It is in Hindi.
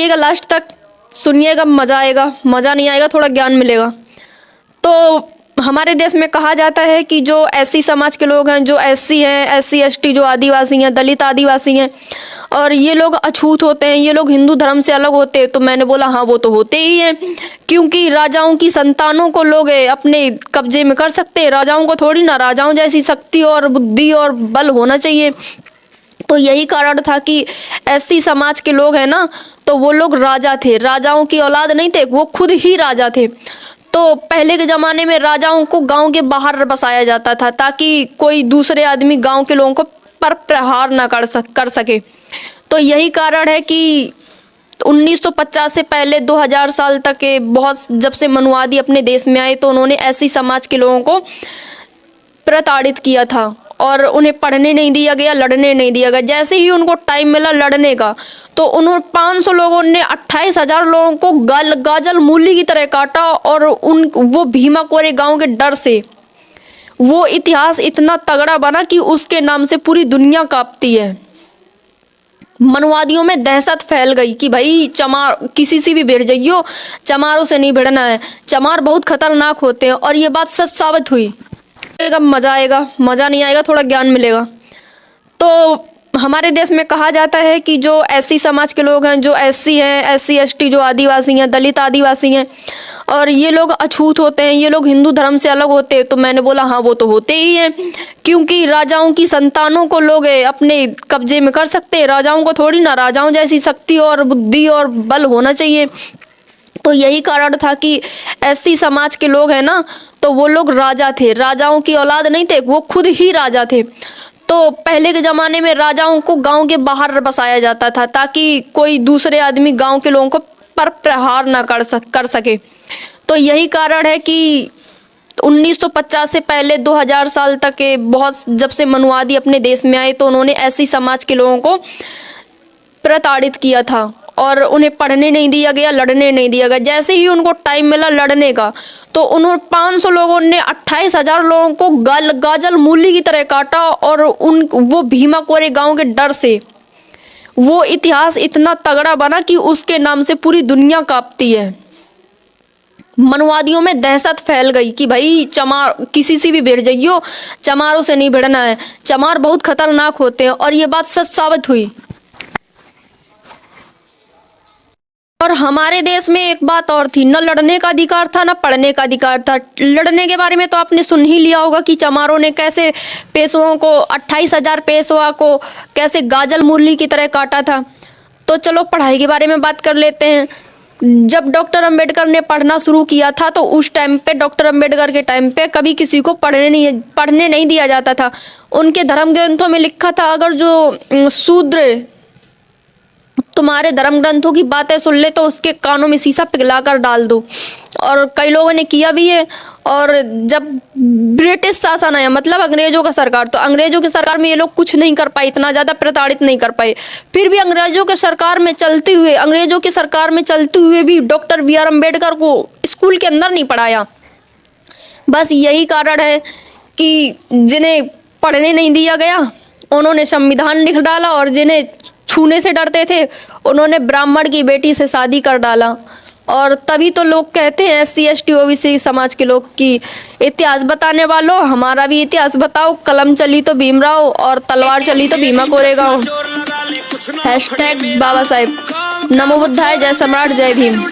देखिएगा लास्ट तक, सुनिएगा, मज़ा आएगा। मज़ा नहीं आएगा थोड़ा ज्ञान मिलेगा। तो हमारे देश में कहा जाता है कि जो एससी समाज के लोग हैं, जो एससी हैं, एससी एसटी, जो आदिवासी हैं, दलित आदिवासी हैं, और ये लोग अछूत होते हैं, ये लोग हिंदू धर्म से अलग होते हैं। तो मैंने बोला हाँ, वो तो होते ही हैं, क्योंकि राजाओं की संतानों को लोग अपने कब्जे में कर सकते हैं। राजाओं को थोड़ी ना राजाओं जैसी शक्ति और बुद्धि और बल होना चाहिए। तो यही कारण था कि एससी समाज के लोग हैं ना, तो वो लोग राजा थे, राजाओं की औलाद नहीं थे, वो खुद ही राजा थे। तो पहले के ज़माने में राजाओं को गांव के बाहर बसाया जाता था, ताकि कोई दूसरे आदमी गांव के लोगों को पर प्रहार ना कर सके। तो यही कारण है कि 1950 से पहले 2000 साल तक के बहुत, जब से मनुवादी अपने देश में आए, तो उन्होंने एससी समाज के लोगों को प्रताड़ित किया था और उन्हें पढ़ने नहीं दिया गया, लड़ने नहीं दिया गया। जैसे ही उनको टाइम मिला लड़ने का, तो उन्होंने 500 लोगों ने 28,000 लोगों को गाजल मूली की तरह काटा। और वो भीमा कोरे गांव के डर से वो इतिहास इतना तगड़ा बना कि उसके नाम से पूरी दुनिया कांपती है। मनुवादियों में दहशत फैल गई कि भाई चमार, किसी से भी भिड़ जाइयो, चमारों से नहीं भिड़ना है, चमार बहुत खतरनाक होते हैं। और ये बात सच साबित हुई। मज़ा आएगा, मज़ा नहीं आएगा थोड़ा ज्ञान मिलेगा। तो हमारे देश में कहा जाता है कि जो एससी समाज के लोग हैं, जो एससी हैं, एससी एसटी, जो आदिवासी हैं, दलित आदिवासी हैं, और ये लोग अछूत होते हैं, ये लोग हिंदू धर्म से अलग होते हैं। तो मैंने बोला हाँ, वो तो होते ही हैं, क्योंकि राजाओं की संतानों को लोग अपने कब्जे में कर सकते हैं। राजाओं को थोड़ी ना राजाओं जैसी शक्ति और बुद्धि और बल होना चाहिए। तो यही कारण था कि एससी समाज के लोग हैं ना, तो वो लोग राजा थे, राजाओं की औलाद नहीं थे, वो खुद ही राजा थे। तो पहले के ज़माने में राजाओं को गांव के बाहर बसाया जाता था, ताकि कोई दूसरे आदमी गांव के लोगों को पर प्रहार ना कर सके। तो यही कारण है कि 1950 से पहले 2000 साल तक के बहुत, जब से मनुवादी अपने देश में आए, तो उन्होंने एससी समाज के लोगों को प्रताड़ित किया था और उन्हें पढ़ने नहीं दिया गया, लड़ने नहीं दिया गया। जैसे ही उनको टाइम मिला लड़ने का, तो उन्होंने 500 लोगों ने 28,000 लोगों को गाजल मूली की तरह काटा। और वो भीमा कोरे गांव के डर से वो इतिहास इतना तगड़ा बना कि उसके नाम से पूरी दुनिया कांपती है। मनुवादियों में दहशत फैल गई कि भाई चमार, किसी से भी भिड़ जाइयो, चमारों से नहीं भिड़ना है, चमार बहुत खतरनाक होते हैं। और ये बात सच साबित हुई। और हमारे देश में एक बात और थी, न लड़ने का अधिकार था, न पढ़ने का अधिकार था। लड़ने के बारे में तो आपने सुन ही लिया होगा कि चमारों ने कैसे पेशवाओं को, 28,000 पेशवा को कैसे गाजल मूली की तरह काटा था। तो चलो पढ़ाई के बारे में बात कर लेते हैं। जब डॉक्टर अंबेडकर ने पढ़ना शुरू किया था, तो उस टाइम पे, डॉक्टर अंबेडकर के टाइम पे, कभी किसी को पढ़ने नहीं दिया जाता था। उनके धर्म ग्रंथों में लिखा था, अगर जो शूद्र तुम्हारे धर्म ग्रंथों की बातें सुन ले तो उसके कानों में शीशा पिघला कर डाल दो। और कई लोगों ने किया भी है। और जब ब्रिटिश शासन आया, मतलब अंग्रेजों का सरकार, तो अंग्रेजों की सरकार में ये लोग कुछ नहीं कर पाए, इतना ज़्यादा प्रताड़ित नहीं कर पाए। फिर भी अंग्रेजों की सरकार में चलते हुए भी डॉक्टर बी आर अम्बेडकर को स्कूल के अंदर नहीं पढ़ाया। बस यही कारण है कि जिन्हें पढ़ने नहीं दिया गया उन्होंने संविधान लिख डाला, और जिन्हें छूने से डरते थे उन्होंने ब्राह्मण की बेटी से शादी कर डाला। और तभी तो लोग कहते हैं एससी एसटी ओबीसी समाज के लोग की इतिहास बताने वालों, हमारा भी इतिहास बताओ। कलम चली तो भीमराव और तलवार चली तो भीमा कोरेगांव। #बाबा साहेब। नमो बुद्धाय, जय सम्राट, जय भीम।